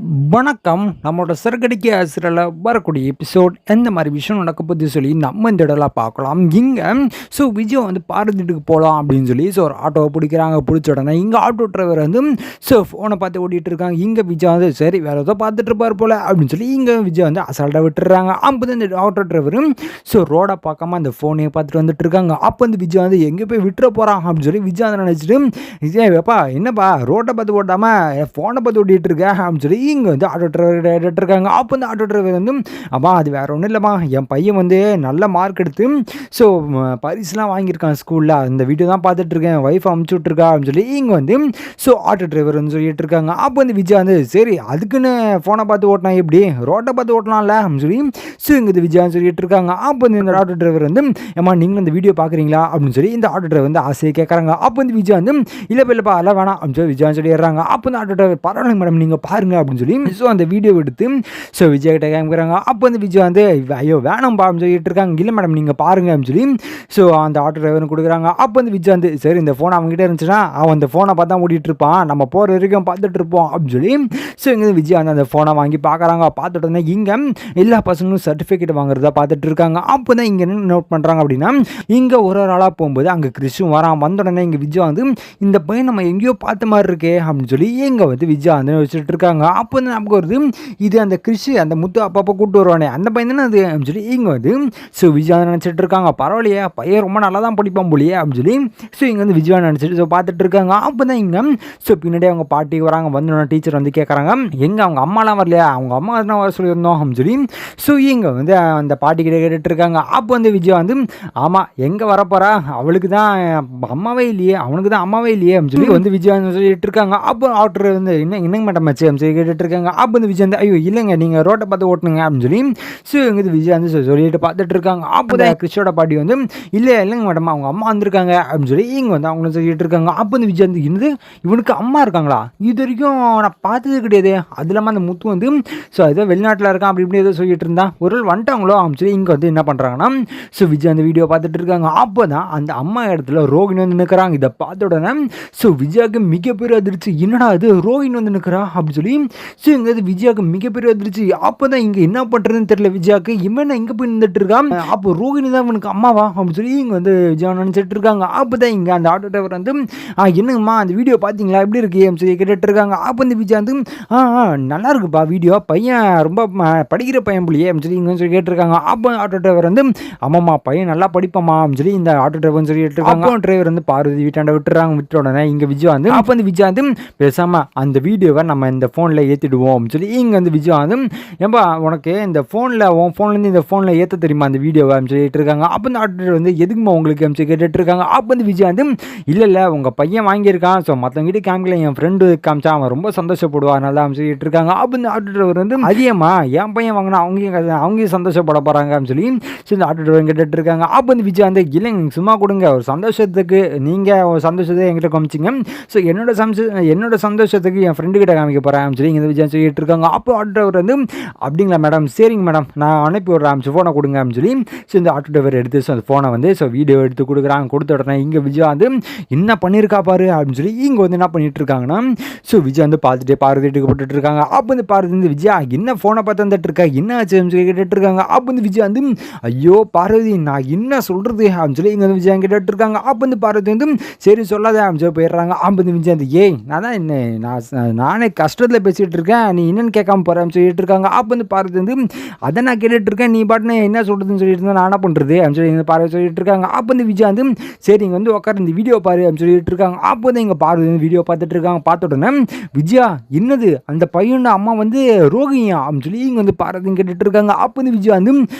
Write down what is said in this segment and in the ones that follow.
வணக்கம். நம்மளோட சிறகடிக்க ஆசிரியர்ல வரக்கூடிய எபிசோட் எந்த மாதிரி விஷயம் நடக்க போகுது சொல்லி நம்ம இந்த இடத்துல பார்க்கலாம். இங்கே விஜய் வந்து பாரதி வீட்டுக்கு போகலாம் அப்படின்னு சொல்லி ஒரு ஆட்டோவை பிடிக்கிறாங்க. பிடிச்ச உடனே இங்கே ஆட்டோ டிரைவர் வந்து ஃபோனை பார்த்து ஓட்டிகிட்டு இருக்காங்க. இங்கே விஜய் வந்து சரி வேறு ஏதோ பார்த்துட்டு இருப்பார் போல் அப்படின்னு சொல்லி இங்கே விஜய் வந்து அசால்ட்டாக விட்டுறாங்க. அப்போ தான் இந்த ஆட்டோ டிரைவர் ரோடை பார்க்காம அந்த ஃபோனையை பார்த்துட்டு வந்துட்டு இருக்காங்க. அப்போ வந்து விஜய் வந்து எங்கே போய் விட்டுற போகிறான் அப்படின்னு சொல்லி விஜய் வந்து நினச்சிட்டு விஜய் எப்பா என்னப்பா ரோட்டை பார்த்து ஓட்டாமல் ஃபோனை பார்த்து ஓட்டிகிட்டு இருக்கேன் அப்படின்னு சொல்லி இங்கே வந்து ஆட்டோ டிரைவர் இருக்காங்க. அப்போ வந்து ஆட்டோ டிரைவர் வந்து அம்மா அது வேறு ஒன்றும் இல்லைம்மா, என் பையன் வந்து நல்ல மார்க் எடுத்து பரிசுலாம் வாங்கியிருக்கான் ஸ்கூலில், அந்த வீடியோ தான் பார்த்துட்ருக்கேன், ஒய்ஃப் அமுச்சு விட்ருக்கா அப்படின்னு சொல்லி இங்கே வந்து ஆட்டோ டிரைவர் வந்து சொல்லிட்டு இருக்காங்க. அப்போ வந்து விஜய் வந்து சரி அதுக்குன்னு ஃபோனை பார்த்து ஓட்டினா எப்படி ரோட்டை பார்த்து ஓட்டலாம்ல அப்படின்னு சொல்லி இங்கே விஜய் சொல்லிட்டு இருக்காங்க. அப்போ வந்து இந்த ஆட்டோ டிரைவர் வந்து ஏம்மா நீங்களும் இந்த வீடியோ பார்க்குறீங்களா அப்படின்னு சொல்லி இந்த ஆட்டோ டிரைவர் வந்து ஆசையை கேட்குறாங்க. அப்போ வந்து விஜய் வந்து இல்லைப்பா அதெல்லாம் வேணாம் அப்படின்னு சொல்லி விஜய் சொல்லிடுறாங்க. அப்போ வந்து ஆட்டோ டிரைவர் பரவாயில்ல மேடம் நீங்கள் பாருங்க அப்படின்னு சொல்லி அந்த வீடியோ எடுத்து விஜய் கிட்ட காமிக்கிறாங்க. அப்போ வந்து விஜய் வந்து ஐயோ வேணாம்பா அப்படின்னு சொல்லிட்டு இருக்காங்க. இல்லை மேடம் நீங்கள் பாருங்க அப்படின்னு சொல்லி அந்த ஆட்டோ டிரைவர் கொடுக்குறாங்க. அப்போ வந்து விஜய் வந்து சரி இந்த ஃபோன் அவங்ககிட்ட இருந்துச்சுன்னா அவன் அந்த ஃபோனை பார்த்தா ஓடிட்டு இருப்பான், நம்ம போகிற வரைக்கும் பார்த்துட்டு இருப்போம் அப்படின்னு சொல்லி இங்கே விஜய் வந்து அந்த ஃபோனை வாங்கி பார்க்குறாங்க. பார்த்துட்டு வந்து இங்கே எல்லா பசங்களும் சர்டிஃபிகேட் வாங்குறதா பார்த்துட்டு இருக்காங்க. அப்போ தான் இங்கே என்ன நோட் பண்ணுறாங்க அப்படின்னா இங்கே ஒரு ஆளாக போகும்போது அங்கே கிறிஷும் வரான். வந்த உடனே இங்கே விஜய் வந்து இந்த பையன் நம்ம எங்கேயோ பார்த்த மாதிரி இருக்கே அப்படின்னு சொல்லி இங்கே வந்து விஜய் வந்து வச்சுட்டு இருக்காங்க. அப்போ வந்து நமக்கு வருது இது அந்த கிறிஷு அந்த முத்து அப்பப்போ கூப்பிட்டு வருவானே அந்த பையன் தானே அது அப்படின்னு சொல்லி இங்கே வந்து விஜய் நினச்சிட்டு இருக்காங்க. பரவாயில்லையே பையன் ரொம்ப நல்லா தான் படிப்பான் போலியே அப்படின்னு சொல்லி இங்கே வந்து விஜய் நினச்சிட்டு பார்த்துட்டு இருக்காங்க. அப்போ தான் இங்கே பின்னாடி அவங்க பாட்டி வராங்க. வந்து டீச்சர் வந்து கேட்குறாங்க எங்கே அவங்க அம்மாலாம் வரலையா, அவங்க அம்மா என்ன வர சொல்லியிருந்தோம் அப்படின்னு சொல்லி இங்கே வந்து அந்த பாட்டி கிட்ட கேட்டுட்டு இருக்காங்க. அப்போ வந்து விஜய் வந்து ஆமாம் எங்கே வரப்போறா அவளுக்கு தான் அம்மாவே இல்லையே, அவனுக்கு தான் அம்மாவே இல்லையே அப்படின்னு சொல்லி வந்து விஜய் வந்து சொல்லிட்டு இருக்காங்க. அப்போ ஆட்டர் வந்து என்னங்க மேடம் ஆச்சு அப்படின்னு சொல்லி கேட்டுட்டு இருக்காங்க. அப்போ வந்து விஜய் வந்து ஐயோ இல்லைங்க நீங்கள் ரோட்டை பார்த்து ஓட்டுனுங்க அப்படின்னு சொல்லி இங்கே விஜய் வந்து சொல்லிட்டு பார்த்துட்டு இருக்காங்க. அப்போ தான் கிறிஷோட பாட்டி வந்து இல்லைங்க மேடம் அவங்க அம்மா வந்திருக்காங்க அப்படின்னு சொல்லி இங்கே வந்து அவங்களும் சொல்லிட்டு இருக்காங்க. அப்போ வந்து விஜய் வந்து என்னது இவனுக்கு அம்மா இருக்காங்களா, இது வரைக்கும் நான் பார்த்தது கிடையாது, அது இல்லாமல் அந்த முத்து வந்து ஏதோ வெளிநாட்டில் இருக்கான் அப்படி இப்படி ஏதோ சொல்லிட்டு இருந்தான், ஒரு வந்துட்டாங்களோ அப்படின்னு சொல்லி இங்கே வந்து என்ன பண்ணுறாங்கன்னா விஜய் அந்த வீடியோ பார்த்துட்டு இருக்காங்க. அப்போ தான் அந்த அம்மா இடத்துல ரோகிணி வந்து நிற்கிறாங்க. இதை பார்த்த உடனே விஜயாவுக்கு மிகப்பெரிய அதிர்ச்சி, என்னடா இது ரோகிணி வந்து நிற்கிறா அப்படின்னு சொல்லி இங்கே விஜயாவுக்கு மிகப்பெரிய அதிர்ச்சி. அப்போ தான் இங்கே என்ன பண்ணுறதுன்னு தெரியல விஜயாவுக்கு, இவன் இங்கே போய் நின்றுட்டு இருக்கான், அப்போ ரோகிணி தான் இவனுக்கு அம்மாவா அப்படின்னு சொல்லி இங்கே வந்து விஜயா நினச்சிட்டு இருக்காங்க. அப்போ தான் இங்கே அந்த ஆட்டோ டிரைவர் வந்து என்னங்கம்மா அந்த வீடியோ பார்த்தீங்களா எப்படி இருக்கு அப்படின்னு சொல்லி கேட்டுட்டு இருக்காங்க. அப்போ இந்த விஜயா வந்து நல்லா இருக்குப்பா வீடியோ, பையன் ரொம்ப படிக்கிற பையன் புள்ளியே அப்படின்னு சொல்லி இங்கே சொல்லி கேட்டிருக்காங்க. அப்போ ஆட்டோ டிரைவர் வந்து ஆமாம்மா பையன் நல்லா படிப்பாமா அப்படின்னு சொல்லி இந்த ஆட்டோ டிரைவர் சொல்லி கேட்டிருக்காங்க. அப்போ டிரைவர் வந்து பார்வதி வீட்டாண்ட விட்டுறாங்க. விட்ட உடனே இங்கே விஜயா வந்து அப்போ வந்து விஜயா வந்து பேசாமல் அந்த வீடியோவை நம்ம இந்த ஃபோனில் ஏற்றிடுவோம் அப்படின்னு சொல்லி இங்கே வந்து விஜயா வந்து ஏன்பா உனக்கு இந்த ஃபோனில் உன் ஃபோன்லேருந்து இந்த ஃபோனில் ஏற்ற தெரியுமா அந்த வீடியோவை அப்படின்னு சொல்லிட்டு இருக்காங்க. அப்போ இந்த ஆட்டோ வந்து எதுக்குமா உங்களுக்கு அப்படின்னு சொல்லி கேட்டுட்டு இருக்காங்க. அப்போ வந்து விஜயா வந்து இல்லை உங்கள் பையன் வாங்கியிருக்கான், மற்றவங்கிட்ட காமிக்கல என் ஃப்ரெண்டு காமிச்சா அவன் ரொம்ப சந்தோஷப்படுவான் நல்லா அப்படின்னு சொல்லிட்டு இருக்காங்க. அப்போ இந்த ஆட்டோ டிரைவர் வந்து அதிகமா என் பையன் வாங்கினா அவங்க சந்தோஷப்பட போகிறாங்க அப்படின்னு சொல்லி இந்த ஆட்டோ டிரைவர் கேட்டுட்டு இருக்காங்க. அப்போ வந்து விஜய் வந்து இல்லைங்க சும்மா கொடுங்க, ஒரு சந்தோஷத்துக்கு நீங்கள் ஒரு சந்தோஷத்தை என்கிட்ட காமிச்சிங்க, என்னோட சந்தோஷத்துக்கு என் ஃப்ரெண்டு கிட்ட காமிக்க போகிறேன் அப்படின்னு சொல்லி இந்த விஜய் சொல்லிட்டு இருக்காங்க. அப்போ ஆட்டோ டிரைவர் வந்து அப்படிங்களா மேடம் சரிங்க மேடம் நான் அனுப்பி விட்றேன் ஃபோனை கொடுங்க அப்படின்னு சொல்லி இந்த ஆட்டோ டிரைவர் எடுத்து அந்த ஃபோனை வந்து வீடியோ எடுத்து கொடுக்குறாங்க. கொடுத்த உடனே இங்கே விஜய் வந்து என்ன பண்ணியிருக்கா பாரு அப்படின்னு சொல்லி இங்கே வந்து என்ன பண்ணிட்டு இருக்காங்கன்னா விஜய் வந்து பார்த்துட்டே பார்வதிட்டு போட்டுட்டு இருக்காங்க. அப்போ வந்து பார்வதி வந்து விஜயா என்ன ஃபோனை பார்த்து வந்துட்டு இருக்கா என்ன ஆச்சு சொல்லி கேட்டுட்டு இருக்காங்க. அப்போ வந்து விஜய் வந்து ஐயோ பார்வதி நான் என்ன சொல்கிறது அப்படின்னு சொல்லி இங்கே வந்து விஜய் கேட்டுட்டு இருக்காங்க. அப்போ வந்து பார்வதி வந்து சரி சொல்லாத அப்படின்னு சொல்லி போயிடுறாங்க. அப்போ வந்து விஜய் வந்து நான் தான் நானே கஷ்டத்தில் பேசிகிட்டு இருக்கேன், நீ என்னன்னு கேட்காம போகிறேன்னு சொல்லிட்டு இருக்காங்க. அப்போ வந்து பார்வதி வந்து அதை நான் கேட்டுட்டு இருக்கேன், நீ பாட்டுன்னு என்ன சொல்கிறதுன்னு சொல்லிட்டு இருந்தா நான் என்ன பண்ணுறது அப்படின்னு சொல்லி பார்வதி சொல்லிட்டு இருக்காங்க. அப்போ வந்து விஜய் வந்து சரி இங்கே வந்து உட்கார இந்த வீடியோ பாரு அப்படின்னு சொல்லிட்டு இருக்காங்க. அப்போ வந்து இங்கே பார்வதி வந்து வீடியோ பார்த்துட்டு இருக்காங்க. பார்த்த உடனே விஜயா என்னது அந்த பையனோட அம்மா வந்து ரோகிணியா அப்படின்னு சொல்லி இங்கே வந்து பார்வதி கேட்டுட்டு இருக்காங்க. அப்போ வந்து விஜயா வந்து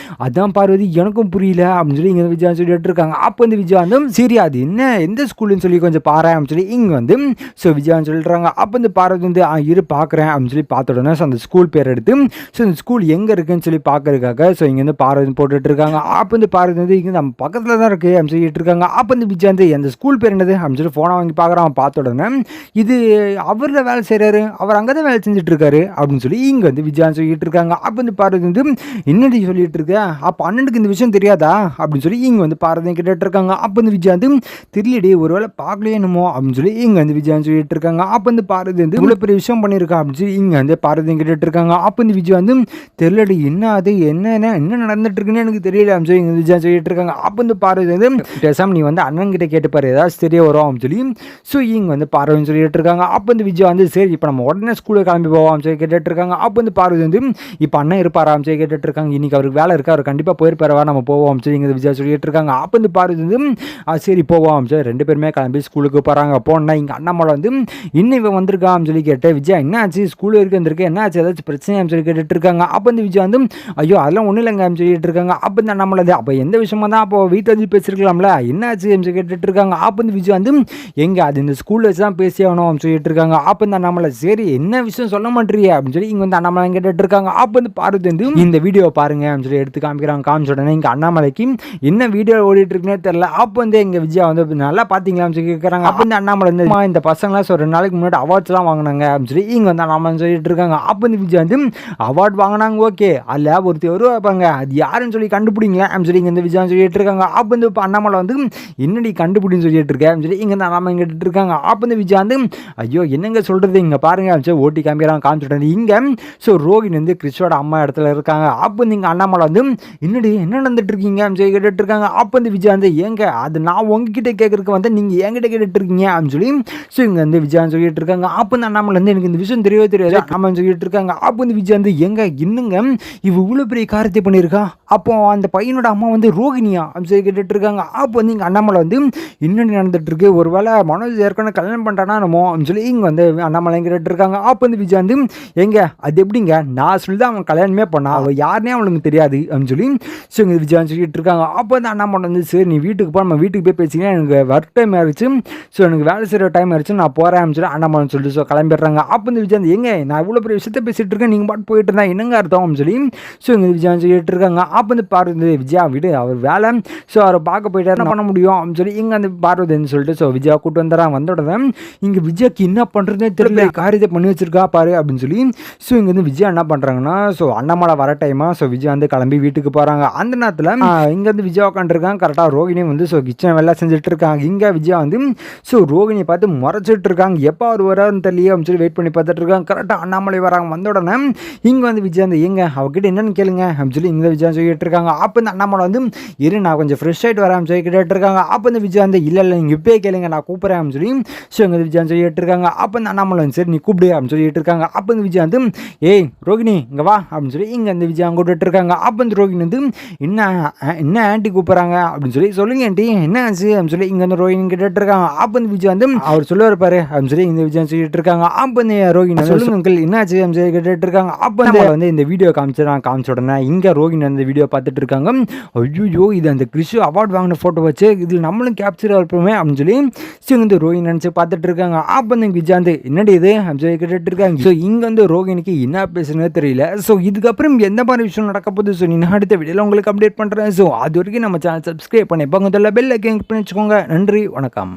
அதான் பார்வதி எனக்கும் புரியல அப்படின்னு சொல்லி இங்கே விஜயா சொல்லிட்டு இருக்காங்க. அப்போ வந்து விஜயா வந்து சரி அது என்ன எந்த ஸ்கூல்னு சொல்லி கொஞ்சம் பாரு அப்படின்னு சொல்லி இங்கே வந்து விஜயான்னு சொல்லிடுறாங்க. அப்போ வந்து பார்வதி வந்து இரு பார்க்குறேன் அப்படின்னு சொல்லி பார்த்த உடனே அந்த ஸ்கூல் பேர் எடுத்து இந்த ஸ்கூல் எங்கே இருக்குன்னு சொல்லி பார்க்கறதுக்காக இங்கே வந்து பார்வதி போட்டுட்டு இருக்காங்க. அப்போ வந்து பார்வதி வந்து இங்கே நம்ம பக்கத்தில் தான் இருக்குது அப்படின்னு சொல்லிட்டு இருக்காங்க. அப்போ வந்து விஜயா வந்து அந்த ஸ்கூல் பேர் என்னது அப்படின்னு சொல்லி ஃபோனை வாங்கி பார்க்குறான். பார்த்த உடனே இது அவரில் வேலை செய்கிறாரு, அவர் அங்கே தான் வேலை செஞ்சுட்டு இருக்காரு அப்படின்னு சொல்லி இங்கே வந்து விஜயான்னு சொல்லிட்டு இருக்காங்க. அப்போ வந்து பார்வதி வந்து என்னடி சொல்லிட்டு இருக்க, அப்போ அண்ணனுக்கு இந்த விஷயம் தெரியாதா அப்படின்னு சொல்லி இங்கே வந்து பார்வதி கேட்டுட்டு இருக்காங்க. அப்போ வந்து விஜயா வந்து தெரியலடி ஒருவேளை பார்க்கலையே என்னமோ அப்படின்னு சொல்லி இங்கே வந்து விஜயான்னு சொல்லிட்டு இருக்காங்க. அப்போ வந்து பார்வதி வந்து இவ்வளோ பெரிய விஷயம் பண்ணியிருக்கா அப்படின்னு சொல்லி இங்கே வந்து பார்வதி கேட்டுட்டு இருக்காங்க. அப்போ இந்த விஜய் வந்து தெரியலடி என்ன அது என்ன நடந்துட்டு இருக்குன்னு எனக்கு தெரியல அப்படின்னு சொல்லி விஜயா சொல்லிட்டு இருக்காங்க. அப்போ வந்து பார்வதி வந்து பேசாம நீ வந்து அண்ணன் கிட்ட கேட்டுப்பாரு ஏதாச்சும் தெரிய வரும் அப்படின்னு சொல்லி ஸோ இங்கே வந்து பார்வதின்னு சொல்லிட்டு இருக்காங்க. அப்போ வந்து விஜய் வந்து சரி இப்போ நம்ம உடனே ஸ்கூலுக்கு கிளம்பி போவோம் சொல்லி கேட்டுட்டு இருக்காங்க. அப்போ வந்து பார்வதி வந்து இப்போ அண்ணன் இருப்பாரா சொல்லி கேட்டுட்டு இருக்காங்க. இன்னைக்கு அவருக்கு வேலை இருக்கா, அவர் கண்டிப்பாக போயிருப்பாரா, நம்ம போவோம் சொல்லி இங்கே விஜயா சொல்லிட்டு இருக்காங்க. அப்போ வந்து பார்வதி வந்து சரி போவோம் சொல்லி 2 பேருமே கிளம்பி ஸ்கூலுக்கு போகிறாங்க. போனால் இங்கே அண்ணாமலை வந்து இன்னும் இவன் வந்திருக்கான்னு சொல்லி கேட்டேன். விஜயா என்ன ஆச்சு, ஸ்கூலில் வந்திருக்கு என்ன ஆச்சு, ஏதாச்சும் பிரச்சனையான்னு சொல்லி கேட்டுட்டு இருக்காங்க. அப்போ வந்து விஜய் வந்து ஐயோ அதெல்லாம் ஒன்றும் இல்லைங்க சொல்லிட்டு இருக்காங்க. அப்போ இந்த அண்ணாமலை அப்போ எந்த விஷயமா தான் அப்போ வீட்டில் வந்து பேசிருக்கலாம்ல என்ன ஆச்சு சொல்லி கேட்டுட்டு இருக்காங்க. அப்போ வந்து விஜய் வந்து எங்க அது இந்த ஸ்கூலில் வச்சு தான் பேசி ஆகணும் சொல்லிட்டு இருக்காங்க. அப்போ இந்த அண்ணாமலை சரி என்ன விஷயம் சொல்ல மாட்டேறியா அப்படின்னு சொல்லி இங்கே வந்து அண்ணாமலை கேட்டுட்டு இருக்காங்க. அப்போ வந்து பார்வதி வந்து இந்த வீடியோ பாருங்க அப்படின்னு சொல்லி எடுத்து காமிக்கிறாங்க. காமிச்ச உடனே இங்கே அண்ணாமலைக்கு என்ன வீடியோ ஓடிட்டு இருக்குன்னே தெரியல. அப்போ வந்து எங்க விஜயா வந்து நல்லா பார்த்தீங்களான்னு சொல்லி கேட்குறாங்க. அப்போ வந்து அண்ணாமலை வந்து இந்த பசங்களாம் 2 நாளைக்கு முன்னாடி அவார்ட்ஸ்லாம் வாங்கினாங்க அப்படின்னு சொல்லி இங்கே வந்து அண்ணாமலை சொல்லிட்டு இருக்காங்க. அப்போ வந்து விஜய் வந்து அவார்ட் வாங்கினாங்க ஓகே அதில் ஒருத்தர் வருவாங்க அது யாருன்னு சொல்லி கண்டுபிடிங்களேன் அப்படின்னு சொல்லி இங்கே வந்து விஜய் சொல்லிட்டு இருக்காங்க. அப்போ வந்து இப்போ அண்ணாமலை வந்து என்னடி கண்டுபிடின்னு சொல்லிட்டு இருக்கேன் அப்படின்னு சொல்லி இங்கே வந்து அண்ணாமலை கேட்டுட்டு இருக்காங்க. அப்போ வந்து விஜய் வந்து ஐயோ என்னங்க சொல்கிறது இங்கே பாருங்க அப்படின்னு ஓட்டி காமிச்சுட்டாங்க. இங்கே ஸோ ரோகிணி வந்து கிறிஸ்டோட அம்மா இடத்துல இருக்காங்க. அப்போ நீங்கள் அண்ணாமலை வந்து என்னடி என்ன நடந்துட்டு இருக்கீங்க அப்படின்னு சொல்லி கேட்டுட்டு இருக்காங்க. அப்போ வந்து விஜய் வந்து ஏங்க அது நான் உங்ககிட்ட கேட்கறதுக்கு வந்து நீங்கள் என்கிட்ட கேட்டுட்டு இருக்கீங்க அப்படின்னு சொல்லி ஸோ இங்கே வந்து விஜயான்னு சொல்லிட்டு இருக்காங்க. அப்போ வந்து அண்ணாமலை வந்து எனக்கு இந்த விஷயம் தெரியவே தெரியாது அம்மான்னு சொல்லிட்டு இருக்காங்க. அப்போ வந்து விஜய் வந்து எங்க இன்னுங்க இவ்வளோ பெரிய காரியத்தை பண்ணியிருக்கா, அப்போ அந்த பையனோட அம்மா வந்து ரோகிணியா அப்படின்னு சொல்லி கேட்டுட்டு இருக்காங்க. அப்போ வந்து இங்கே அண்ணாமலை வந்து இன்னொன்று நடந்துட்டு இருக்கு, ஒருவேளை மனோஜ் ஏற்கனவே கல்யாணம் பண்ணுறானா நம்ம அப்படின்னு சொல்லி இங்கே வந்து அண்ணாமலை கேட்டுட்டு இருக்காங்க. அப்போ வந்து விஜய் வந்து எங்க அது எப்படிங்க நான் சொல்லி தான் அவன் கல்யாணமே பண்ணான், அவள் யாருனே அவனுக்கு தெரியாது அப்படின்னு சொல்லி ஸோ இங்கே விஜயான்னு சொல்லிட்டு இருக்காங்க. அப்போ வந்து அண்ணாமலை வந்து சரி நீ வீட்டுக்கு போ, நம்ம வீட்டுக்கு போய் பேசிங்கன்னா எனக்கு ஒர்க் டைம் ஆயிடுச்சு, ஸோ எனக்கு வேலை செய்கிற டைம் ஆயிடுச்சு, நான் போகிறேன் சொல்லி அண்ணாமலை சொல்லிட்டு ஸோ கிளம்பிடுறாங்க. அப்போ வந்து விஜய் வந்து எங்க நான் இவ்வளோ பெரிய விஷயத்தை பேசிட்டு இருக்கேன் நீங்கள் பாட்டு போயிட்டு இருந்தா என்னங்க அர்த்தம் சொல்லி ஸோ இங்கே விஜய் சொல்லிட்டு இருக்காங்க. அப்போ வந்து பார்வதி விஜயா விடு அவர் வேலை ஸோ அவரை பார்க்க போயிட்டாரு என்ன பண்ண முடியும் அப்படின்னு சொல்லி இங்கே அந்த பார்வதின்னு சொல்லிட்டு ஸோ விஜயா கூட்டு வந்துடுறான். வந்த உடனே இங்கே விஜய்க்கு என்ன பண்ணுறதுனே தெரியல, காரியத்தை பண்ணி வச்சிருக்கா பாரு அப்படின்னு சொல்லி ஸோ இங்கே வந்து விஜயா என்ன பண்ணுறாங்கன்னா ஸோ அண்ணாமலை வர டைமா ஸோ விஜயா வந்து கிளம்பி வீட்டுக்கு போகிறாங்க. அந்த நேரத்தில் இங்கே வந்து விஜயா உட்காந்துருக்காங்க. கரெக்டாக ரோகிணி வந்து ஸோ கிச்சன் வேலை செஞ்சுட்டு இருக்காங்க. இங்கே விஜயா வந்து ஸோ ரோகிணியை பார்த்து முறைச்சிட்டு இருக்காங்க, எப்போ அவர் வராருன்னு தெரியல அப்படின்னு சொல்லி வெயிட் பண்ணி பார்த்துட்டு இருக்காங்க. கரெக்டாக அண்ணாமலை வராங்க. வந்த உடனே இங்கே வந்து விஜயா வந்து எங்க அவகிட்ட என்னன்னு கேளுங்க அப்படின்னு சொல்லி இங்கே விஜயா சொல்லிட்டு இருக்காங்க. அப்போ இந்த அண்ணாமலை வந்து இரு நான் கொஞ்சம் ஃப்ரெஷ் ஆகிட்டு வரேன் சொல்லி கேட்டுட்டு இருக்காங்க. அப்போ இந்த விஜயா வந்து இல்லை நீங்கள் இப்போயே கேளுங்க நான் கூப்பிட்றேன் அப்படின்னு சொல்லி ஸோ இங்கே விஜயா சொல்லிட்டு இருக்காங்க. அப்போ இந்த அண்ணாமலை வந்து சரி நீ கூப்பிடு அப்படின்னு சொல்லிட்டு இருக்காங்க. அப்போ இந்த விஜயா வந்து ஏய் ரோகிணி இங்கே வா அப்படின்னு சொல்லி இங்கே இந்த விஜயா கூப்பிட்டு இருக்காங்க. அப்போ இந்த ரோகிணி வந்து என்ன ஆண்டி கூப்பிட்றாங்க அப்படின்னு சொல்லி சொல்லுங்க ஆண்டி என்ன ஆச்சு அப்படின்னு சொல்லி இங்கே வந்து ரோகிணி கேட்டுட்டு இருக்காங்க. அப்போ இந்த விஜயா வந்து அவர் சொல்லுவார் பாரு அப்படின்னு சொல்லி இந்த விஜயா சொல்லிட்டு இருக்காங்க. அப்போ இந்த ரோகிணி சொல்லுங்க அங்கிள் என்ன ஆச்சு அப்படின்னு சொல்லி கேட்டுட்டு இருக்காங்க. அப்போ வந்து இந்த வீடியோ காமிச்ச உடனே இங்கே ரோகிணி அந்த வீடியோ பார்த்துட்டு இருக்காங்க. ஐயோ இது அந்த கிறிஷ் அவார்ட் வாங்கின ஃபோட்டோ வச்சு இதில் நம்மளும் கேப்சர் இருப்போமே அப்படின்னு சொல்லி ஸோ இந்த ரோகிணி நினச்சி பார்த்துட்டு இருக்காங்க. அப்போ வந்து விஜயா வந்து என்னடி இது அப்படின்னு சொல்லி கேட்டுட்டு இருக்காங்க. ஸோ இங்கே வந்து ரோகிணிக்கு என்ன பேசுனே தெரியல. ஸோ இதுக்கப்புறம் எந்த மாதிரி விஷயம் நடக்க போகுது ஸோ நான் அடுத்த வீடியோவில் உங்களுக்கு அப்டேட் பண்ணுறேன். ஸோ அது வரைக்கும் நம்ம சேனல் சப்ஸ்கிரைப் பண்ணி பக்கத்தில் பெல் ஐக்கான் கிளிக் பண்ணி வச்சுக்கோங்க. நன்றி வணக்கம்.